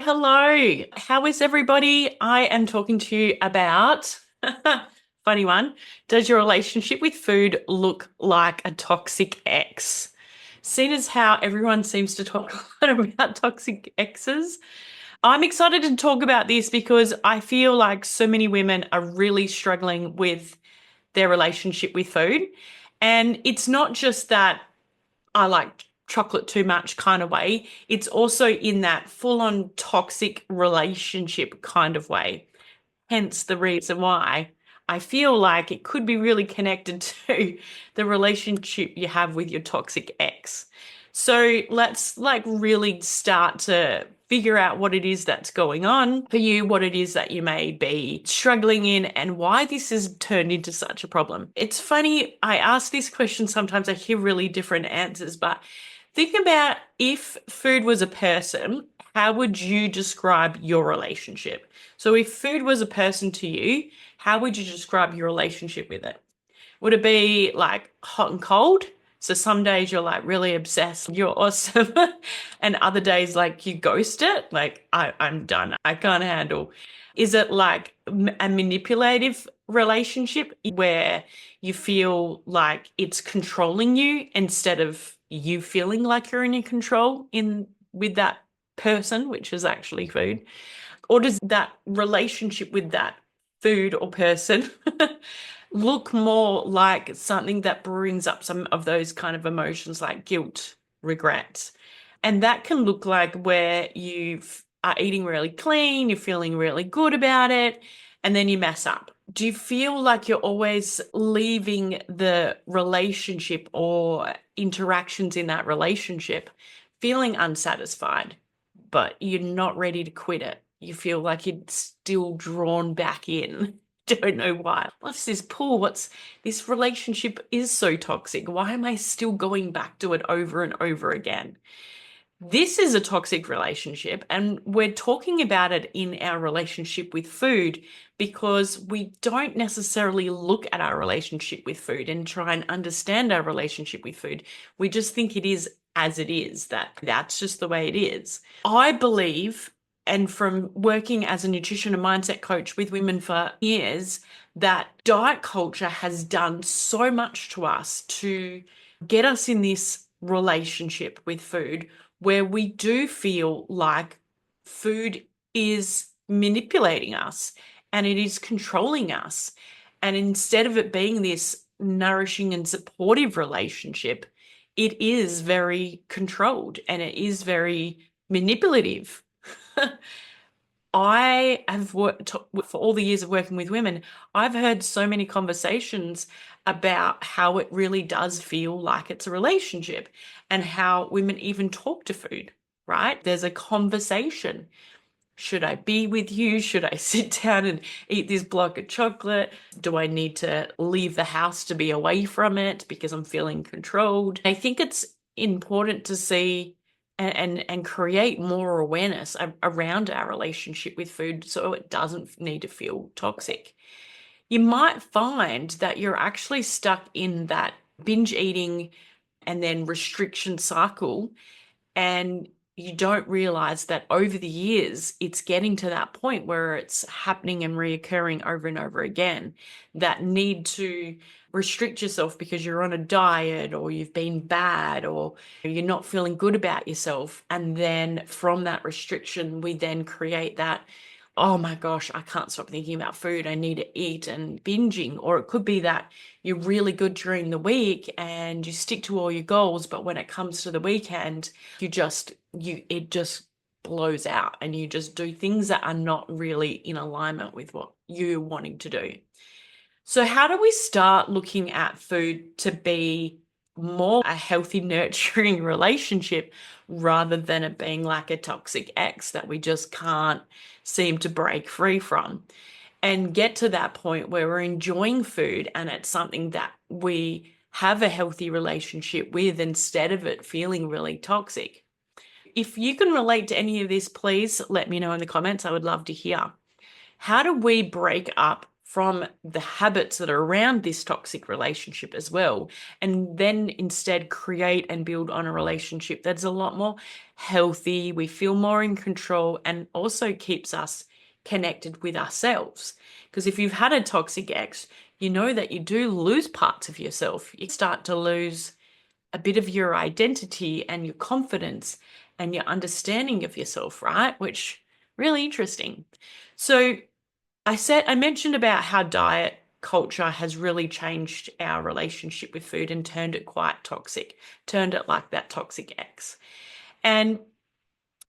Hello, how is everybody? I am talking to you about funny one. Does your relationship with food look like a toxic ex? Seeing as how everyone seems to talk a lot about toxic exes, I'm excited to talk about this because I feel like so many women are really struggling with their relationship with food. And it's not just that I like chocolate too much kind of way. It's also in that full on toxic relationship kind of way. Hence the reason why I feel like it could be really connected to the relationship you have with your toxic ex. So let's really start to figure out what it is that's going on for you, what it is that you may be struggling in, and why this has turned into such a problem. It's funny, I ask this question sometimes, I hear really different answers, but think about if food was a person, how would you describe your relationship? So if food was a person to you, how would you describe your relationship with it? Would it be like hot and cold? So some days you're like really obsessed, you're awesome. And other days like you ghost it, like I'm done. I can't handle. Is it like a manipulative relationship where you feel like it's controlling you instead of you feeling like you're in control in with that person, which is actually food? Or does that relationship with that food or person look more like something that brings up some of those kind of emotions like guilt, regret? And that can look like where you are eating really clean, you're feeling really good about it, and then you mess up. Do you feel like you're always leaving the relationship or interactions in that relationship feeling unsatisfied, but you're not ready to quit it? You feel like you're still drawn back in. Don't know why. What's this pull? What's this relationship is so toxic? Why am I still going back to it over and over again? This is a toxic relationship, and we're talking about it in our relationship with food because we don't necessarily look at our relationship with food and try and understand our relationship with food. We just think it is as it is, that's just the way it is. I believe, and from working as a nutrition and mindset coach with women for years, that diet culture has done so much to us to get us in this relationship with food where we do feel like food is manipulating us and it is controlling us. And instead of it being this nourishing and supportive relationship, it is very controlled and it is very manipulative. I have worked for all the years of working with women. I've heard so many conversations about how it really does feel like it's a relationship and how women even talk to food, right? There's a conversation. Should I be with you? Should I sit down and eat this block of chocolate? Do I need to leave the house to be away from it because I'm feeling controlled? I think it's important to see and create more awareness around our relationship with food so it doesn't need to feel toxic. You might find that you're actually stuck in that binge eating and then restriction cycle, and you don't realize that over the years, it's getting to that point where it's happening and reoccurring over and over again. That need to restrict yourself because you're on a diet or you've been bad or you're not feeling good about yourself. And then from that restriction, we then create that, oh my gosh, I can't stop thinking about food. I need to eat, and binging. Or it could be that you're really good during the week and you stick to all your goals, but when it comes to the weekend, it just blows out and you just do things that are not really in alignment with what you're wanting to do. So how do we start looking at food to be more a healthy, nurturing relationship rather than it being like a toxic ex that we just can't seem to break free from, and get to that point where we're enjoying food and it's something that we have a healthy relationship with instead of it feeling really toxic? If you can relate to any of this, please let me know in the comments. I would love to hear. How do we break up from the habits that are around this toxic relationship as well, and then instead create and build on a relationship that's a lot more healthy. We feel more in control and also keeps us connected with ourselves. Because if you've had a toxic ex, you know that you do lose parts of yourself. You start to lose a bit of your identity and your confidence and your understanding of yourself, right? Which really interesting. So I mentioned about how diet culture has really changed our relationship with food and turned it quite toxic, turned it like that toxic ex. And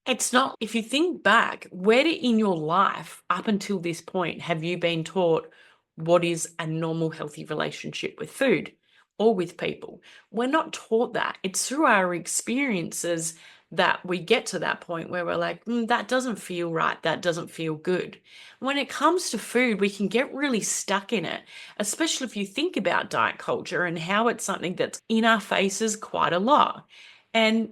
it's not, if you think back, where in your life up until this point have you been taught what is a normal, healthy relationship with food or with people? We're not taught that. It's through our experiences that we get to that point where we're like, that doesn't feel right. That doesn't feel good. When it comes to food, we can get really stuck in it, especially if you think about diet culture and how it's something that's in our faces quite a lot. And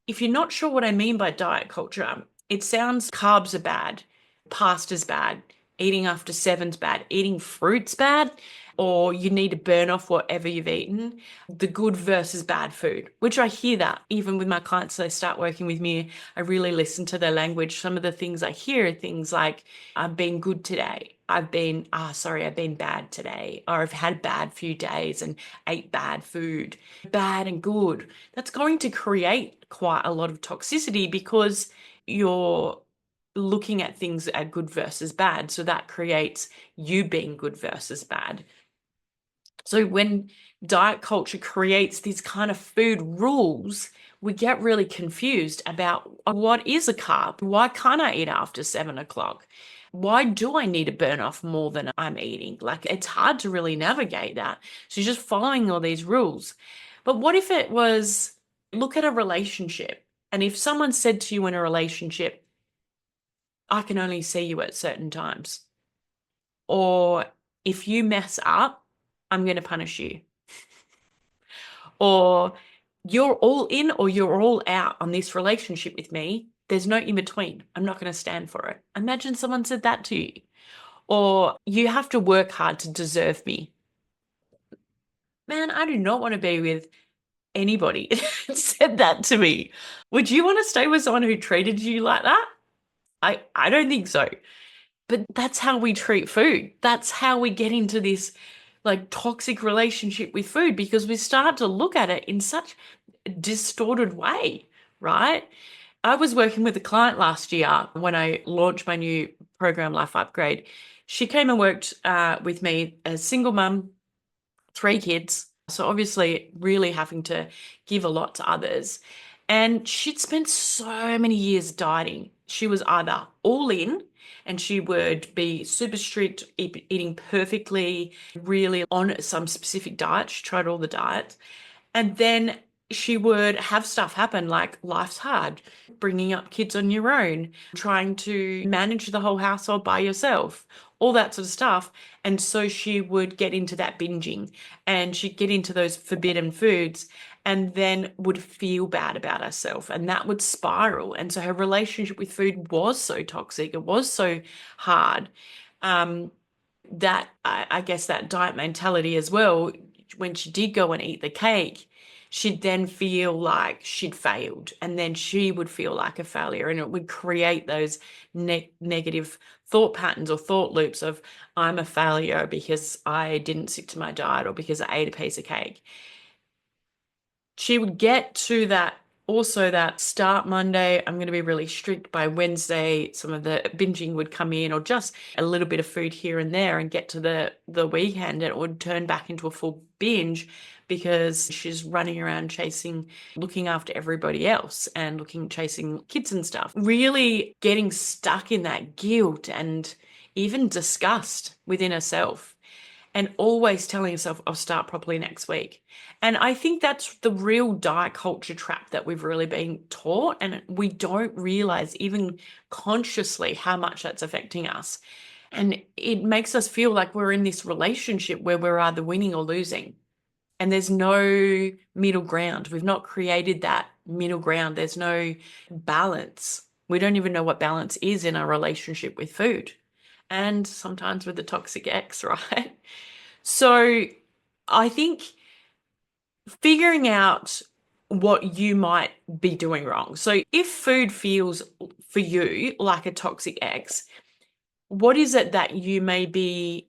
if you're not sure what I mean by diet culture, it sounds carbs are bad, pasta's bad, eating after seven's bad, eating fruit's bad, or you need to burn off whatever you've eaten. The good versus bad food, which I hear that even with my clients, they start working with me. I really listen to their language. Some of the things I hear are things like, I've been good today. I've been bad today, or I've had a bad few days and ate bad food. Bad and good. That's going to create quite a lot of toxicity because you're looking at things that are good versus bad. So that creates you being good versus bad. So when diet culture creates these kind of food rules, we get really confused about what is a carb? Why can't I eat after 7 o'clock? Why do I need to burn off more than I'm eating? Like, it's hard to really navigate that. So you're just following all these rules. But what if it was, look at a relationship, and if someone said to you in a relationship, I can only see you at certain times, or if you mess up, I'm going to punish you, or you're all in or you're all out on this relationship with me. There's no in between. I'm not going to stand for it. Imagine someone said that to you. Or you have to work hard to deserve me. Man, I do not want to be with anybody that said that to me. Would you want to stay with someone who treated you like that? I don't think so. But that's how we treat food. That's how we get into this like toxic relationship with food, because we start to look at it in such a distorted way, right? I was working with a client last year when I launched my new program, Life Upgrade. She came and worked with me as single mum, 3 kids. So obviously really having to give a lot to others. And she'd spent so many years dieting. She was either all in and she would be super strict, eating perfectly, really on some specific diet. She tried all the diets. And then she would have stuff happen like life's hard, bringing up kids on your own, trying to manage the whole household by yourself, all that sort of stuff. And so she would get into that binging and she'd get into those forbidden foods and then would feel bad about herself, and that would spiral. And so her relationship with food was so toxic, it was so hard. That I guess that diet mentality as well, when she did go and eat the cake, she'd then feel like she'd failed, and then she would feel like a failure, and it would create those negative thought patterns or thought loops of, I'm a failure because I didn't stick to my diet or because I ate a piece of cake. She would get to that, also that start Monday, I'm going to be really strict. By Wednesday, some of the binging would come in, or just a little bit of food here and there, and get to the weekend and it would turn back into a full binge because she's running around looking after everybody else and chasing kids and stuff. Really getting stuck in that guilt and even disgust within herself, and always telling yourself, I'll start properly next week. And I think that's the real diet culture trap that we've really been taught. And we don't realize even consciously how much that's affecting us. And it makes us feel like we're in this relationship where we're either winning or losing. And there's no middle ground. We've not created that middle ground. There's no balance. We don't even know what balance is in our relationship with food. and sometimes with the toxic ex, right? So I think figuring out what you might be doing wrong. So if food feels for you like a toxic ex, what is it that you may be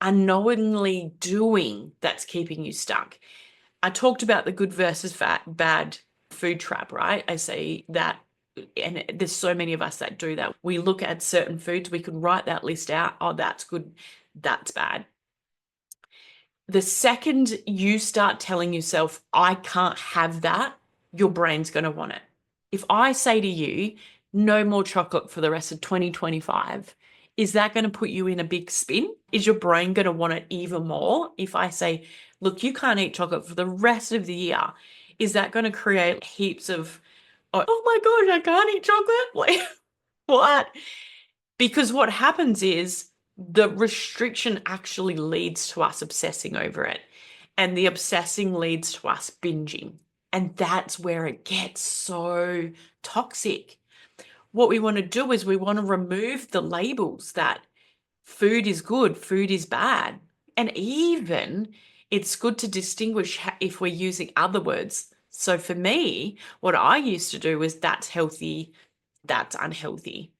unknowingly doing that's keeping you stuck? I talked about the good versus bad food trap, right? I say that, and there's so many of us that do that. We look at certain foods, we could write that list out. Oh, that's good, that's bad. The second you start telling yourself, I can't have that, your brain's going to want it. If I say to you, no more chocolate for the rest of 2025, is that going to put you in a big spin? Is your brain going to want it even more? If I say, look, you can't eat chocolate for the rest of the year, is that going to create heaps of, oh my gosh, I can't eat chocolate? Like, what? Because what happens is the restriction actually leads to us obsessing over it. And the obsessing leads to us binging. And that's where it gets so toxic. What we want to do is we want to remove the labels that food is good, food is bad. And even it's good to distinguish if we're using other words. So for me, what I used to do was that's healthy, that's unhealthy.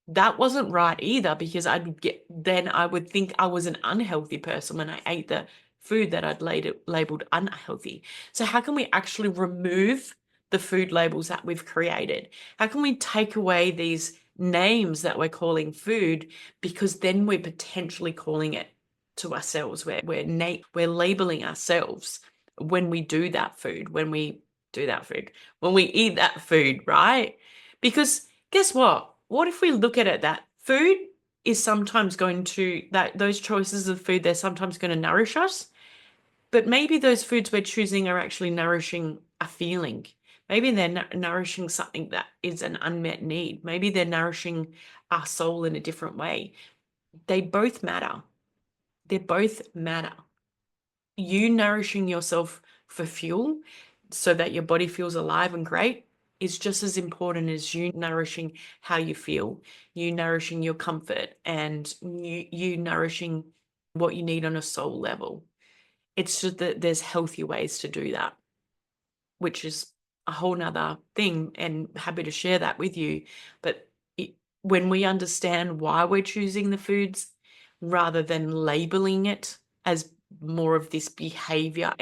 That wasn't right either, because I would think I was an unhealthy person when I ate the food that I'd labeled unhealthy. So how can we actually remove the food labels that we've created? How can we take away these names that we're calling food, because then we're potentially calling it to ourselves, where we're labeling ourselves when we do that food, when we when we eat that food, right? Because guess what? What if we look at it that food is sometimes going to, that those choices of food, they're sometimes going to nourish us, but maybe those foods we're choosing are actually nourishing a feeling. Maybe they're nourishing something that is an unmet need. Maybe they're nourishing our soul in a different way. They both matter. They both matter. You nourishing yourself for fuel so that your body feels alive and great is just as important as you nourishing how you feel, you nourishing your comfort, and you nourishing what you need on a soul level. It's just that there's healthy ways to do that, which is a whole nother thing, and happy to share that with you. But when we understand why we're choosing the foods rather than labeling it as more of this behavior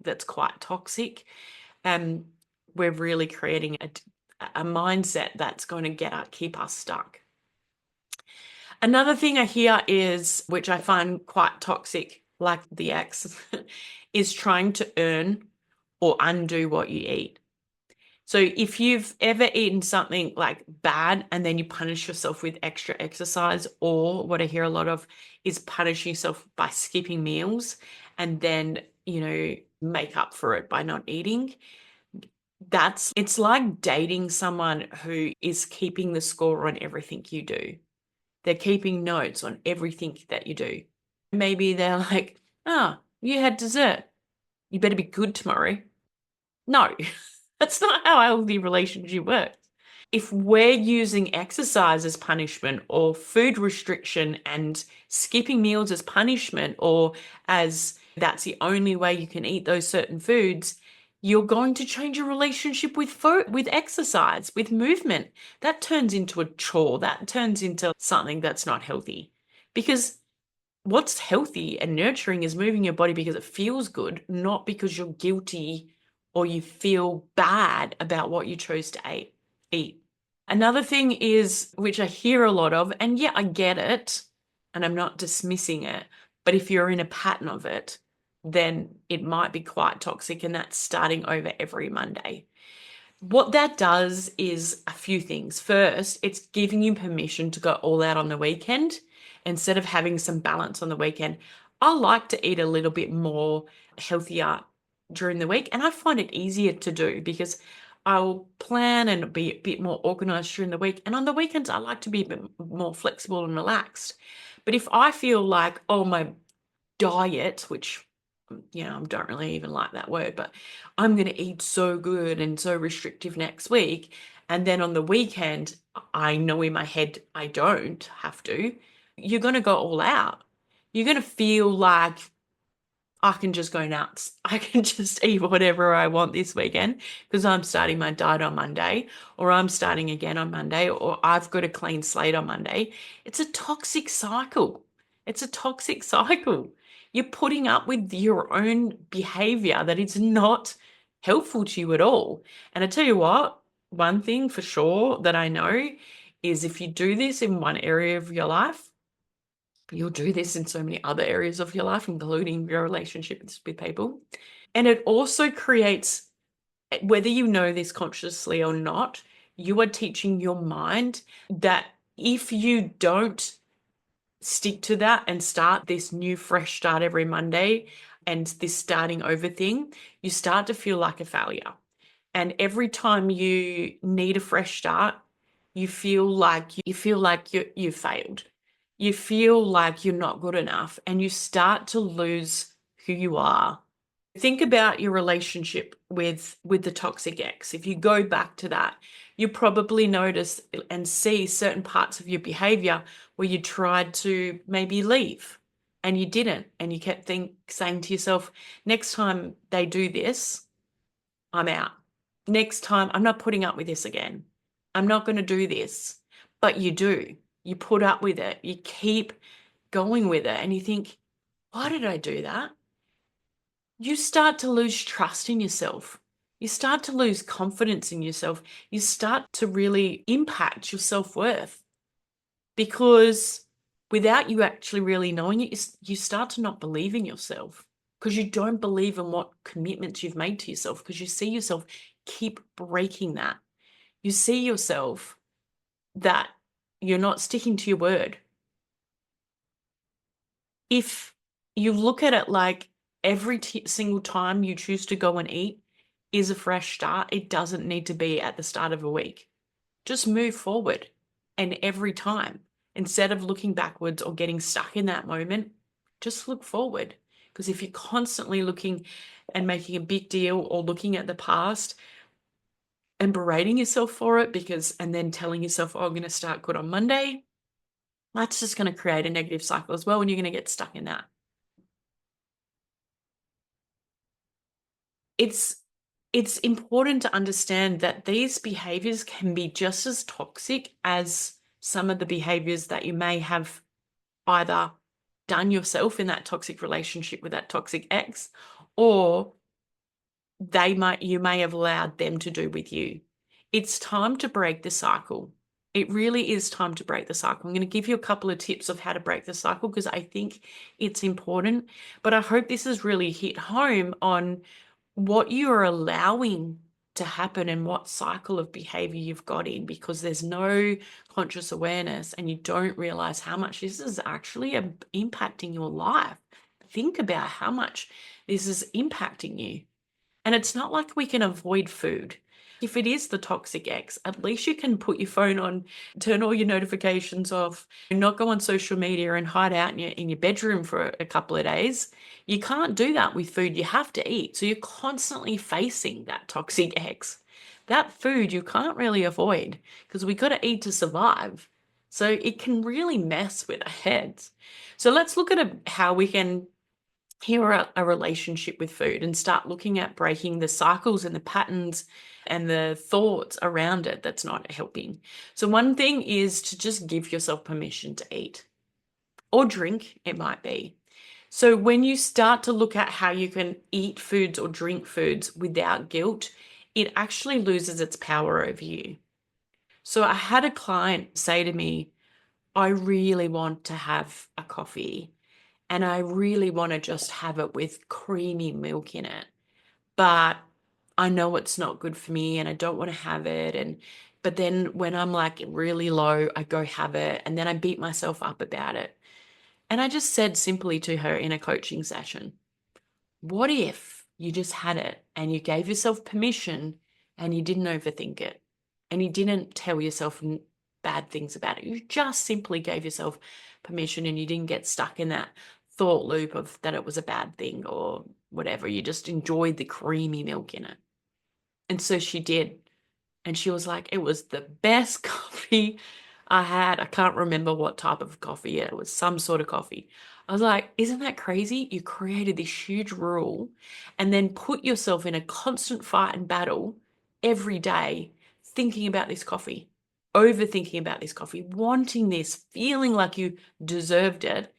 that's quite toxic, we're really creating a mindset that's going to keep us stuck. Another thing I hear is, which I find quite toxic, like the ex, is trying to earn or undo what you eat. So if you've ever eaten something like bad and then you punish yourself with extra exercise, or what I hear a lot of is punishing yourself by skipping meals and then, make up for it by not eating, it's like dating someone who is keeping the score on everything you do. They're keeping notes on everything that you do. Maybe they're like, you had dessert. You better be good tomorrow. No, that's not how a healthy relationship works. If we're using exercise as punishment, or food restriction and skipping meals as punishment, or as that's the only way you can eat those certain foods, you're going to change your relationship with food, with exercise, with movement. That turns into a chore. That turns into something that's not healthy. Because what's healthy and nurturing is moving your body because it feels good, not because you're guilty or you feel bad about what you chose to eat. Another thing is, which I hear a lot of, and yeah, I get it, and I'm not dismissing it, but if you're in a pattern of it, then it might be quite toxic, and that's starting over every Monday. What that does is a few things. First, it's giving you permission to go all out on the weekend instead of having some balance on the weekend. I like to eat a little bit more healthier during the week, and I find it easier to do because I'll plan and be a bit more organized during the week. And on the weekends, I like to be a bit more flexible and relaxed. But if I feel like, oh, my diet, which I don't really even like that word, but I'm going to eat so good and so restrictive next week, and then on the weekend, I know in my head I don't have to, you're going to go all out. You're going to feel like I can just go nuts. I can just eat whatever I want this weekend because I'm starting my diet on Monday, or I'm starting again on Monday, or I've got a clean slate on Monday. It's a toxic cycle. It's a toxic cycle. You're putting up with your own behavior that is not helpful to you at all. And I tell you what, one thing for sure that I know is if you do this in one area of your life, you'll do this in so many other areas of your life, including your relationships with people. And it also creates, whether you know this consciously or not, you are teaching your mind that if you don't stick to that and start this new fresh start every Monday and this starting over thing, you start to feel like a failure. And every time you need a fresh start, you feel like you failed. You feel like you're not good enough, and you start to lose who you are. Think about your relationship with the toxic ex. If you go back to that, you probably notice and see certain parts of your behavior where you tried to maybe leave and you didn't, and you kept saying to yourself, next time they do this, I'm out. Next time, I'm not putting up with this again. I'm not going to do this. But you do. You put up with it. You keep going with it. And you think, why did I do that? You start to lose trust in yourself. You start to lose confidence in yourself. You start to really impact your self-worth because without you actually really knowing it, you start to not believe in yourself because you don't believe in what commitments you've made to yourself because you see yourself keep breaking that. You see yourself that you're not sticking to your word. If you look at it like every single time you choose to go and eat is a fresh start, it doesn't need to be at the start of a week. Just move forward. And every time, instead of looking backwards or getting stuck in that moment, just look forward. Because if you're constantly looking and making a big deal or looking at the past and berating yourself for it and then telling yourself, oh, I'm going to start good on Monday, that's just going to create a negative cycle as well, and you're going to get stuck in that. It's important to understand that these behaviors can be just as toxic as some of the behaviors that you may have either done yourself in that toxic relationship with that toxic ex, or you may have allowed them to do with you. It's time to break the cycle. It really is time to break the cycle. I'm going to give you a couple of tips of how to break the cycle because I think it's important, but I hope this has really hit home on what you are allowing to happen and what cycle of behavior you've got in, because there's no conscious awareness and you don't realize how much this is actually impacting your life. Think about how much this is impacting you. And it's not like we can avoid food. If it is the toxic ex, at least you can put your phone on, turn all your notifications off, and not go on social media and hide out in your bedroom for a couple of days. You can't do that with food. You have to eat. So you're constantly facing that toxic ex. That food you can't really avoid because we got to eat to survive. So it can really mess with our heads. So let's look at how we can hear a relationship with food and start looking at breaking the cycles and the patterns and the thoughts around it that's not helping. So one thing is to just give yourself permission to eat or drink, it might be. So when you start to look at how you can eat foods or drink foods without guilt, it actually loses its power over you. So I had a client say to me, I really want to have a coffee and I really want to just have it with creamy milk in it. But I know it's not good for me and I don't want to have it. But then when I'm like really low, I go have it and then I beat myself up about it. And I just said simply to her in a coaching session, what if you just had it and you gave yourself permission and you didn't overthink it and you didn't tell yourself bad things about it? You just simply gave yourself permission and you didn't get stuck in that thought loop of that it was a bad thing or whatever. You just enjoyed the creamy milk in it. And so she did. And she was like, it was the best coffee I can't remember what type of coffee. It was some sort of coffee. I was like, isn't that crazy? You created this huge rule and then put yourself in a constant fight and battle every day thinking about this coffee, overthinking about this coffee, wanting this, feeling like you deserved it,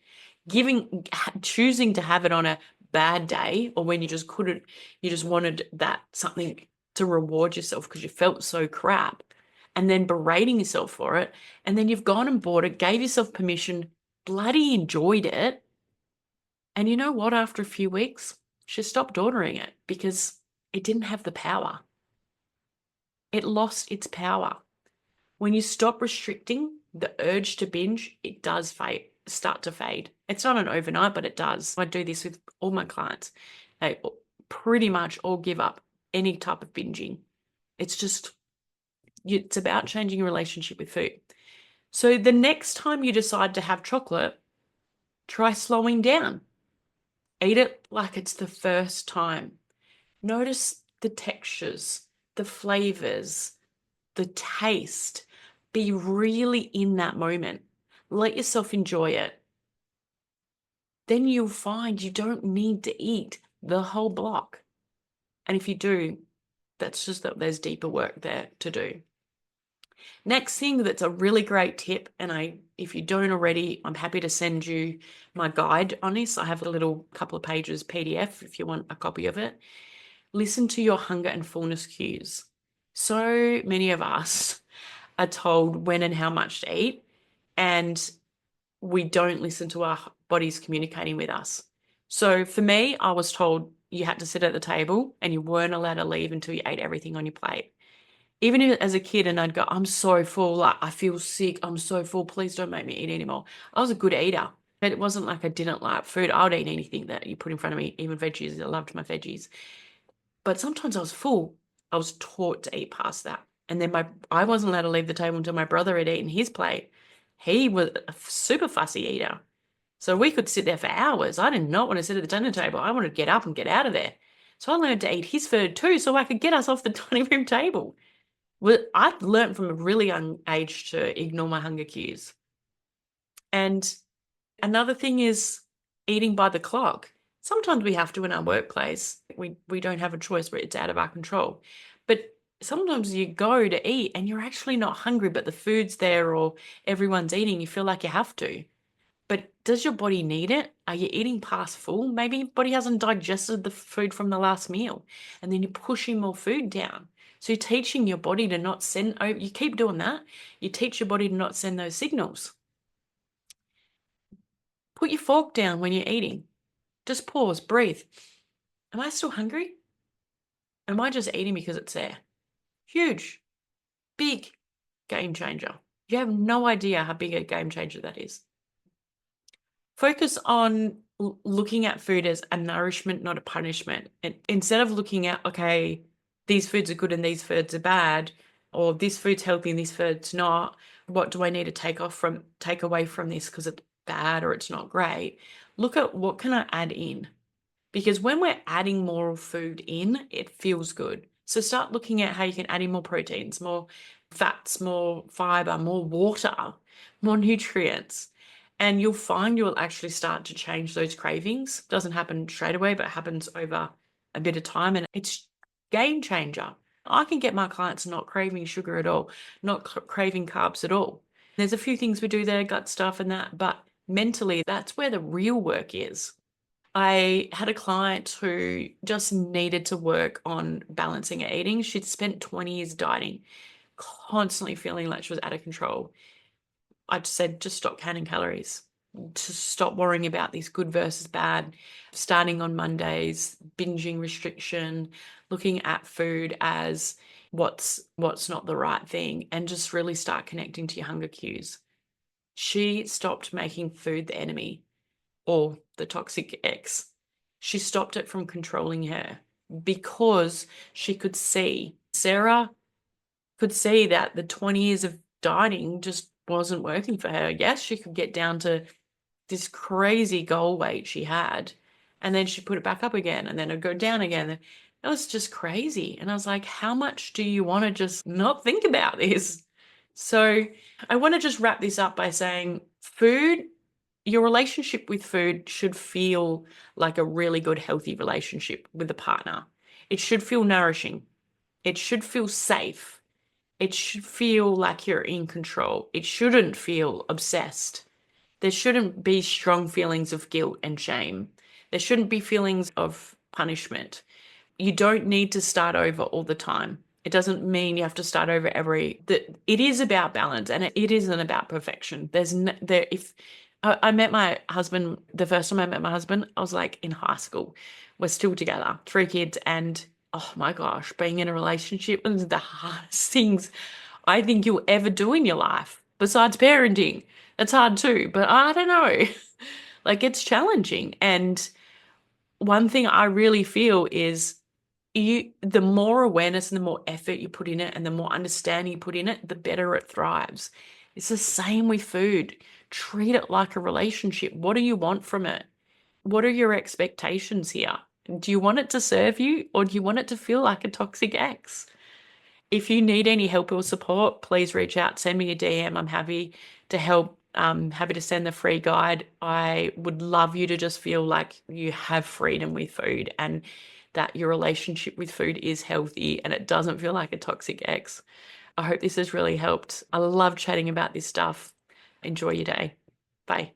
choosing to have it on a bad day or when you just couldn't, you just wanted that something to reward yourself because you felt so crap, and then berating yourself for it. And then you've gone and bought it, gave yourself permission, bloody enjoyed it. And you know what? After a few weeks, she stopped ordering it because it didn't have the power. It lost its power. When you stop restricting, the urge to binge, it does start to fade. It's not an overnight, but it does. I do this with all my clients. They pretty much all give up any type of binging. It's about changing your relationship with food. So the next time you decide to have chocolate, try slowing down. Eat it like it's the first time. Notice the textures, the flavors, the taste. Be really in that moment. Let yourself enjoy it. Then you'll find you don't need to eat the whole block. And if you do, that's just that there's deeper work there to do. Next thing that's a really great tip, and if you don't already, I'm happy to send you my guide on this. I have a little couple of pages PDF if you want a copy of it. Listen to your hunger and fullness cues. So many of us are told when and how much to eat, and we don't listen to our bodies communicating with us. So for me, I was told you had to sit at the table and you weren't allowed to leave until you ate everything on your plate. Even as a kid, and I'd go, I'm so full, like I feel sick, I'm so full, please don't make me eat anymore. I was a good eater, but it wasn't like I didn't like food. I would eat anything that you put in front of me, even veggies. I loved my veggies. But sometimes I was full. I was taught to eat past that. And then I wasn't allowed to leave the table until my brother had eaten his plate. He was a super fussy eater. So we could sit there for hours. I did not want to sit at the dinner table. I wanted to get up and get out of there. So I learned to eat his food too, so I could get us off the dining room table. Well, I've learned from a really young age to ignore my hunger cues. And another thing is eating by the clock. Sometimes we have to in our workplace. We don't have a choice where it's out of our control. But sometimes you go to eat and you're actually not hungry, but the food's there or everyone's eating. You feel like you have to. But does your body need it? Are you eating past full? Maybe your body hasn't digested the food from the last meal, and then you're pushing more food down. So you're teaching your body to not send, you keep doing that, you teach your body to not send those signals. Put your fork down when you're eating. Just pause, breathe. Am I still hungry? Am I just eating because it's there? Huge, big game changer. You have no idea how big a game changer that is. Focus on looking at food as a nourishment, not a punishment. And instead of looking at, okay, these foods are good and these foods are bad, or this food's healthy and this food's not, what do I need to take away from this because it's bad or it's not great? Look at what can I add in? Because when we're adding more food in, it feels good. So start looking at how you can add in more proteins, more fats, more fiber, more water, more nutrients. And you'll find you'll actually start to change those cravings. Doesn't happen straight away, but happens over a bit of time. And it's game changer. I can get my clients not craving sugar at all, not craving carbs at all. There's a few things we do there, gut stuff and that, but mentally, that's where the real work is. I had a client who just needed to work on balancing her eating. She'd spent 20 years dieting, constantly feeling like she was out of control. I just said, just stop counting calories. Just stop worrying about this good versus bad. Starting on Mondays, binging restriction, looking at food as what's not the right thing, and just really start connecting to your hunger cues. She stopped making food the enemy or the toxic ex. She stopped it from controlling her because she could see, Sarah could see that the 20 years of dieting just wasn't working for her. Yes, she could get down to this crazy goal weight she had, and then she put it back up again, and then it'd go down again. It was just crazy. And I was like, how much do you want to just not think about this? So I want to just wrap this up by saying food, your relationship with food should feel like a really good, healthy relationship with a partner. It should feel nourishing. It should feel safe. It should feel like you're in control. It shouldn't feel obsessed. There shouldn't be strong feelings of guilt and shame. There shouldn't be feelings of punishment. You don't need to start over all the time. It doesn't mean you have to start over that it is about balance, and it isn't about perfection. There's no, there if I met my husband, the first time I met my husband, I was like in high school. We're still together, 3 kids, and oh my gosh, being in a relationship is the hardest things I think you'll ever do in your life, besides parenting. It's hard too, but I don't know. Like it's challenging. And one thing I really feel is the more awareness and the more effort you put in it and the more understanding you put in it, the better it thrives. It's the same with food. Treat it like a relationship. What do you want from it? What are your expectations here? Do you want it to serve you, or do you want it to feel like a toxic ex? If you need any help or support, please reach out, send me a DM. I'm happy to help. Happy to send the free guide. I would love you to just feel like you have freedom with food and that your relationship with food is healthy and it doesn't feel like a toxic ex. I hope this has really helped. I love chatting about this stuff. Enjoy your day. Bye.